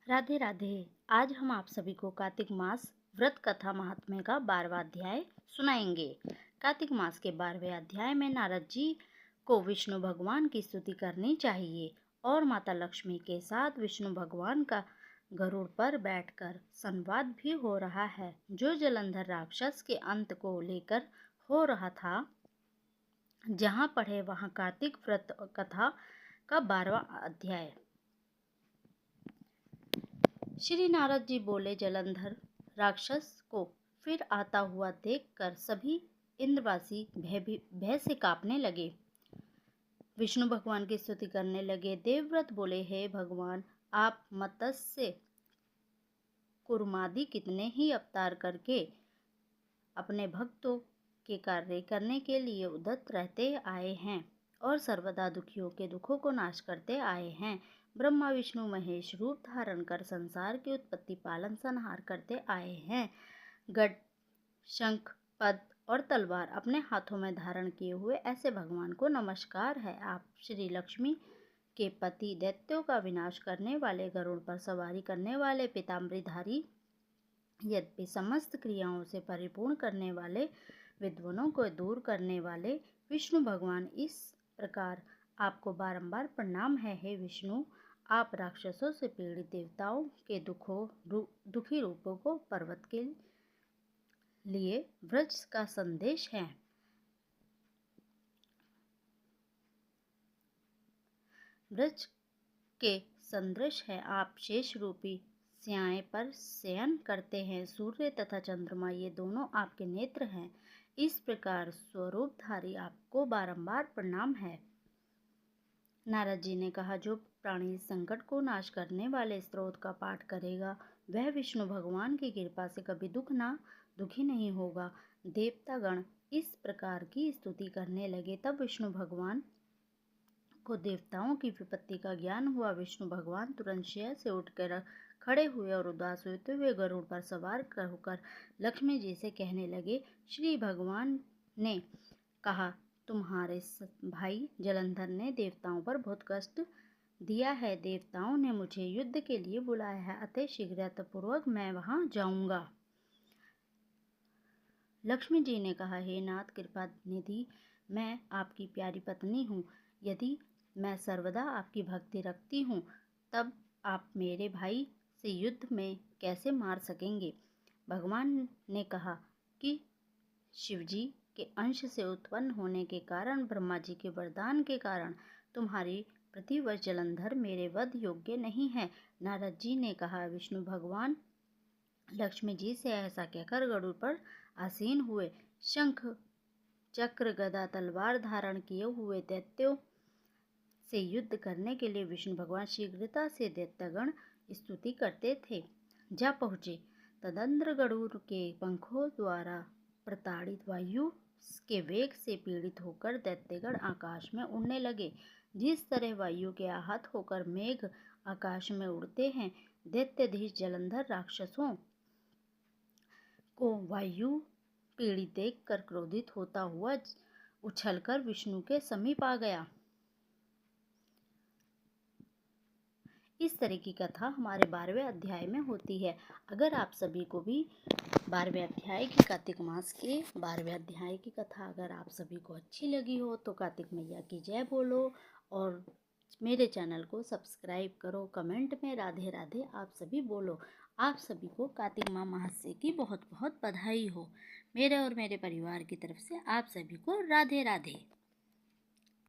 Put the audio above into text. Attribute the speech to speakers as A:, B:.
A: राधे राधे। आज हम आप सभी को कार्तिक मास व्रत कथा महात्म्य का 12वां अध्याय सुनाएंगे। कार्तिक मास के 12वें अध्याय में नारद जी को विष्णु भगवान की स्तुति करनी चाहिए और माता लक्ष्मी के साथ विष्णु भगवान का गरुड़ पर बैठकर संवाद भी हो रहा है, जो जलंधर राक्षस के अंत को लेकर हो रहा था। जहाँ पढ़े वहाँ कार्तिक व्रत कथा का 12वां अध्याय। श्री नारद जी बोले, जलंधर राक्षस को फिर आता हुआ देखकर सभी इंद्रवासी भय से कांपने लगे। विष्णु भगवान की स्तुति करने लगे। देवव्रत बोले, हे भगवान, आप मत्स्य कुर्मादि कितने ही अवतार करके अपने भक्तों के कार्य करने के लिए उद्यत रहते आए हैं और सर्वदा दुखियों के दुखों को नाश करते आए हैं। ब्रह्मा विष्णु महेश रूप धारण कर संसार की उत्पत्ति पालन संहार करते आए हैं। गढ़, शंख, पद और तलवार अपने हाथों में धारण किए हुए ऐसे भगवान को नमस्कार है। आप श्री लक्ष्मी के पति, दैत्यों का विनाश करने वाले, गरुड़ पर सवारी करने वाले, पीताम्बरधारी, यद्यपि समस्त क्रियाओं से परिपूर्ण करने वाले, विद्वानों को दूर करने वाले विष्णु भगवान, इस प्रकार आपको बारंबार प्रणाम है। हे विष्णु, आप राक्षसों से पीड़ित देवताओं के दुखी रूपों को पर्वत के लिए व्रज का संदेश है। व्रज के सदृश है। आप शेष रूपी स्याय पर शयन करते हैं। सूर्य तथा चंद्रमा ये दोनों आपके नेत्र हैं। इस प्रकार स्वरूपधारी आपको बारंबार प्रणाम है। नारद जी ने कहा, जो प्राणी संकट को नाश करने वाले स्त्रोत का पाठ करेगा वह विष्णु भगवान की कृपा से कभी दुखी नहीं होगा। देवतागण इस प्रकार की स्तुति करने लगे। तब विष्णु भगवान को देवताओं की विपत्ति का ज्ञान हुआ। विष्णु भगवान तुरंत शय्या से उठकर खड़े हुए और उदास होते हुए गरुड़ पर सवार होकर लक्ष्मी जी से कहने लगे। श्री भगवान ने कहा, तुम्हारे भाई जलंधर ने देवताओं पर बहुत कष्ट दिया है। देवताओं ने मुझे युद्ध के लिए बुलाया है, अतः शीघ्रतापूर्वक मैं वहां जाऊंगा। लक्ष्मी जी ने कहा, हे नाथ कृपा निधि, मैं आपकी प्यारी पत्नी हूँ। यदि मैं सर्वदा आपकी भक्ति रखती हूँ, तब आप मेरे भाई से युद्ध में कैसे मार सकेंगे। भगवान ने कहा कि शिवजी के अंश से उत्पन्न होने के कारण, ब्रह्मा जी के वरदान के कारण तुम्हारी प्रतिवश जलंधर मेरे वध योग्य नहीं है। नारद जी ने कहा, विष्णु भगवान लक्ष्मी जी से ऐसा कहकर गरुड़ पर आसीन हुए। शंख, चक्र, गदा, तलवार धारण किए हुए दैत्यों से युद्ध करने के लिए विष्णु भगवान शीघ्रता से दैत्यगण स्तुति करते थे जा पहुँचे। तदंतर गरुड़ के पंखों द्वारा प्रताड़ित वायु के वेग से पीड़ित होकर दैत्यगण आकाश में उड़ने लगे। जिस तरह वायु के आहत होकर मेघ आकाश में उड़ते हैं, दैत्यधीश जलंधर राक्षसों को वायु पीड़ित देखकर क्रोधित होता हुआ उछलकर विष्णु के समीप आ गया। इस तरह की कथा हमारे 12वें अध्याय में होती है। अगर आप सभी को भी 12वें अध्याय की, कार्तिक मास के 12वें अध्याय की कथा अगर आप सभी को अच्छी लगी हो तो कार्तिक मैया की जय बोलो और मेरे चैनल को सब्सक्राइब करो। कमेंट में राधे राधे आप सभी बोलो। आप सभी को कार्तिक माह महात्म्य की बहुत बहुत बधाई हो। मेरे और मेरे परिवार की तरफ से आप सभी को राधे राधे।